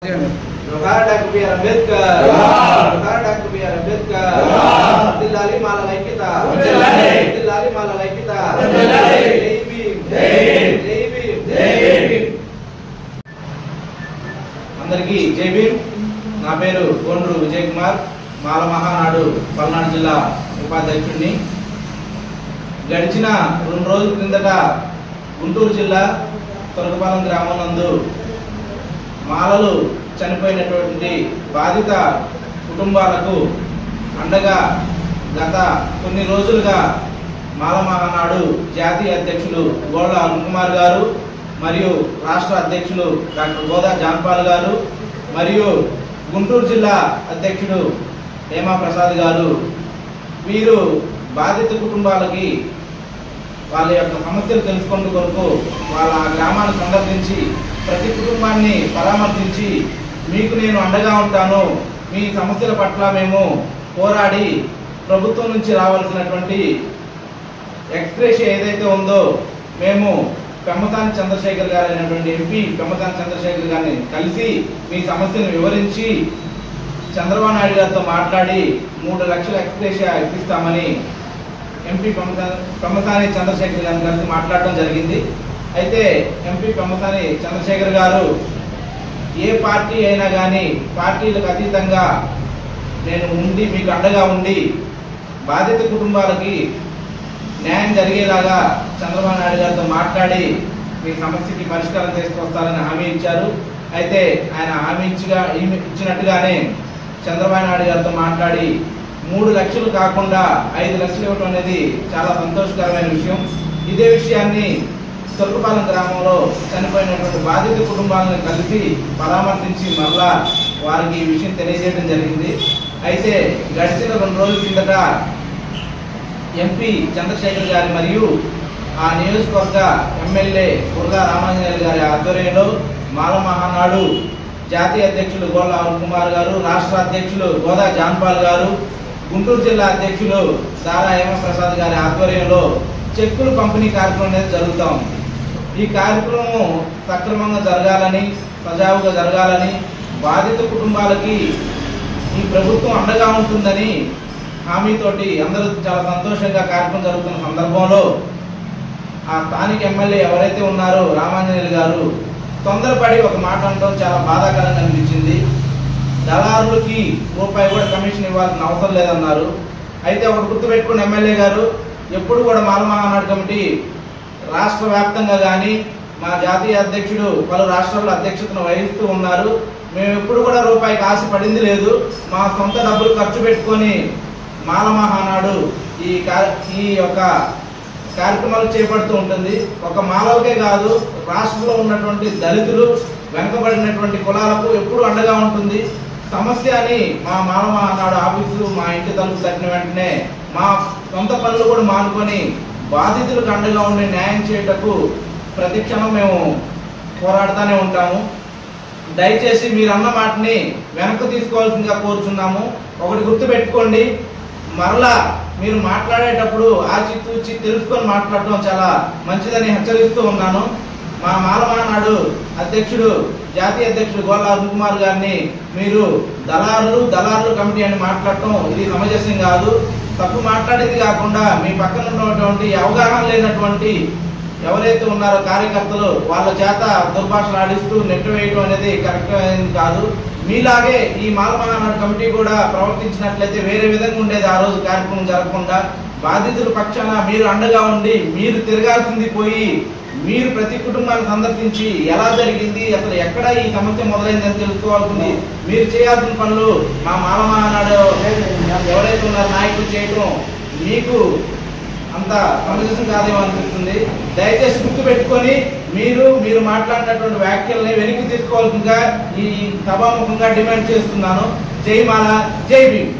जोहार doctor B R. Ambedkar, जोहार doctor B R. Ambedkar, Delhi माला लैकिता, दिल्ली माला लैकिता, जय भीम, जय भीम, जय भीम। అందరికీ జై భీమ్। నా పేరు గోండ్రు విజయ్ కుమార్, మాల మహానాడు పల్నాడు జిల్లా ఉపాధ్యక్షుడిని। గడిచిన 2 రోజుల క్రిందట గుంటూరు జిల్లా తొరకపాలెం గ్రామం నందు మాలలు చనిపోయినటువంటి బాధిత కుటుంబాలకు అండగా గత కొన్ని రోజులుగా మాల మహానాడు జాతీయ అధ్యక్షులు గోళ్ళ అరుణ్ కుమార్ గారు మరియు రాష్ట్ర అధ్యక్షులు డాక్టర్ గోదా జాన్పాల్ గారు మరియు గుంటూరు జిల్లా అధ్యక్షుడు హేమా ప్రసాద్ గారు వీరు బాధిత కుటుంబాలకి వాళ్ళ యొక్క సమస్యలు తెలుసుకునే కొరకు వాళ్ళ గ్రామాన్ని సందర్శించి ప్రతి కుటుంబాన్ని పరామర్శించి మీకు నేను అండగా ఉంటాను, మీ సమస్యల పట్ల మేము పోరాడి ప్రభుత్వం నుంచి రావాల్సినటువంటి ఎక్స్‌గ్రేషియా ఏదైతే ఉందో మేము పెమ్మసాని చంద్రశేఖర్ గారు అయినటువంటి ఎంపీ పెమ్మసాని చంద్రశేఖర్ గారిని కలిసి మీ సమస్యను వివరించి చంద్రబాబు నాయుడు గారితో మాట్లాడి 3 లక్షల ఎక్స్‌గ్రేషియా ఇప్పిస్తామని ఎంపీ పెమ్మసాని చంద్రశేఖర్ గారిని కలిసి మాట్లాడడం జరిగింది। అయితే ఎంపీ పెమ్మసాని చంద్రశేఖర్ గారు ఏ పార్టీ అయినా కానీ పార్టీలకు అతీతంగా నేను ఉండి మీకు అండగా ఉండి బాధిత కుటుంబాలకి న్యాయం జరిగేలాగా చంద్రబాబు నాయుడు గారితో మాట్లాడి మీ సమస్యకి పరిష్కారం తీసుకొస్తారని హామీ ఇచ్చారు। అయితే ఆయన హామీ ఇచ్చినట్టుగానే చంద్రబాబు నాయుడు గారితో మాట్లాడి 3 లక్షలు కాకుండా 5 లక్షలు ఇవ్వడం అనేది చాలా సంతోషకరమైన విషయం। ఇదే విషయాన్ని తొరకపాలెం గ్రామంలో చనిపోయినటువంటి బాధిత కుటుంబాలను కలిసి పరామర్శించి మరలా వారికి ఈ విషయం తెలియజేయడం జరిగింది। అయితే గడిచిన 2 రోజుల కిందట ఎంపీ చంద్రశేఖర్ గారి మరియు ఆ నియోజకవర్గ ఎమ్మెల్యే బుర్గా రామాంజనేయులు గారి ఆధ్వర్యంలో మాల మహానాడు జాతీయ అధ్యక్షులు గోళ్ళ అరుణ్ కుమార్ గారు, రాష్ట్ర అధ్యక్షులు గోదా జాన్పాల్ గారు, గుంటూరు జిల్లా అధ్యక్షులు దారా హేమ ప్రసాద్ గారి ఆధ్వర్యంలో చెక్కులు పంపిణీ కార్యక్రమం అనేది జరుగుతూ ఉంది। ఈ కార్యక్రమం సక్రమంగా జరగాలని, సజావుగా జరగాలని, బాధిత కుటుంబాలకి ఈ ప్రభుత్వం అండగా ఉంటుందని హామీతోటి అందరూ చాలా సంతోషంగా కార్యక్రమం జరుగుతున్న సందర్భంలో ఆ స్థానిక ఎమ్మెల్యే ఎవరైతే ఉన్నారో రామాంజనేయులు గారు తొందరపడి ఒక మాట అనడం చాలా బాధాకరంగా అనిపించింది। దళారులకి రూపాయి కూడా కమిషన్ ఇవ్వాల్సిన అవసరం లేదన్నారు। అయితే ఒకటి గుర్తుపెట్టుకున్న ఎమ్మెల్యే గారు ఎప్పుడు కూడా మాల మహానాడు కమిటీ రాష్ట్ర వ్యాప్తంగా కానీ మా జాతీయ అధ్యక్షుడు పలు రాష్ట్రాల్లో అధ్యక్షతను వహిస్తూ ఉన్నారు। మేము ఎప్పుడు కూడా రూపాయికి ఆశ పడింది లేదు। మా సొంత డబ్బులు ఖర్చు పెట్టుకొని మాల మహానాడు ఈ యొక్క కార్యక్రమాలు చేపడుతూ ఉంటుంది। ఒక మాలలకే కాదు, రాష్ట్రంలో ఉన్నటువంటి దళితులు వెనుకబడినటువంటి కులాలకు ఎప్పుడు అండగా ఉంటుంది। సమస్య అని మా మాల మహానాడు ఆఫీసు మా ఇంటి తలుపు తట్టిన వెంటనే మా సొంత పనులు కూడా మానుకొని బాధితులకు అండగా ఉండే న్యాయం చేయటకు ప్రతి క్షణం మేము పోరాడుతూనే ఉంటాము। దయచేసి మీరు అన్న మాటని వెనక్కి తీసుకోవాల్సిందిగా కోరుచున్నాము। ఒకటి గుర్తుపెట్టుకోండి, మరలా మీరు మాట్లాడేటప్పుడు ఆచితూచి తెలుసుకొని మాట్లాడటం చాలా మంచిదని హెచ్చరిస్తూ ఉన్నాను। మా మాల మహానాడు అధ్యక్షుడు జాతీయ అధ్యక్షుడు గోళ్ళ అరుణ్ కుమార్ గారిని మీరు దళారులు కమిటీ అని మాట్లాడటం ఇది సమంజసం కాదు। తప్పు మాట్లాడేది కాకుండా మీ పక్కన ఉన్నటువంటి అవగాహన లేనటువంటి ఎవరైతే ఉన్నారో కార్యకర్తలు వాళ్ళ చేత దుర్భాషలు ఆడిస్తూ నెట్టివేయడం అనేది కరెక్ట్ అయింది కాదు। మీలాగే ఈ మాల మహానాడు కమిటీ కూడా ప్రవర్తించినట్లయితే వేరే విధంగా ఉండేది। ఆ రోజు కార్యక్రమం జరగకుండా బాధితుల పక్షాన మీరు అండగా ఉండి మీరు తిరగాల్సింది పోయి మీరు ప్రతి కుటుంబాన్ని సందర్శించి ఎలా జరిగింది, అసలు ఎక్కడ ఈ సమస్య మొదలైందని తెలుసుకోవాల్సింది మీరు చేయాల్సిన పనులు మా మాల మహానాడు ఎవరైతే ఉన్నారో నాయకులు చేయటం మీకు అంత సమంజసం కాదేమో అనిపిస్తుంది। దయచేసి గుర్తు పెట్టుకొని మీరు మాట్లాడినటువంటి వ్యాఖ్యల్ని వెనక్కి తీసుకోవాల్సిందిగా ఈ సభాముఖంగా డిమాండ్ చేస్తున్నాను। జై మాల, జై భీమ్।